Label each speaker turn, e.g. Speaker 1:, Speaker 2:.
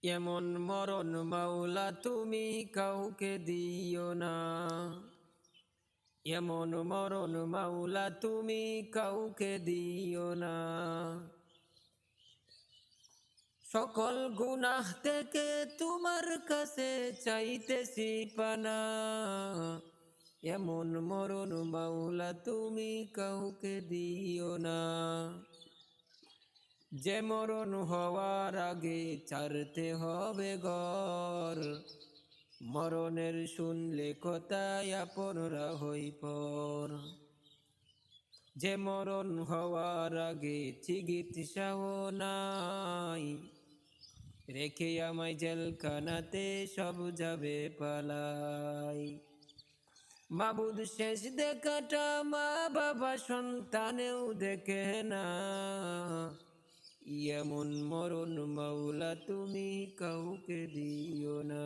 Speaker 1: এমন মরণ মাওলা তুমি কাউকে দিও না। এমন মরণ মাওলা তুমি কাউকে দিও না। সকল গুনাহ থেকে তোমার কাছে চাইতেছি পানা। এমন মরণ মাওলা তুমি কাউকে দিও না। যে মরণ হওয়ার আগে ছাড়তে হবে ঘর, মরণের শুনলে কথায় আপনরা হই পর। যে মরণ হওয়ার আগে চিকিৎসাও নাই, রেখে আমায় জেলখানাতে সব যাবে পালাই। মাবুদ শেষ দেখাটা মা বাবা সন্তানেও দেখে না। এমন মরণ মাওলা তুমি কাউকে দিও না।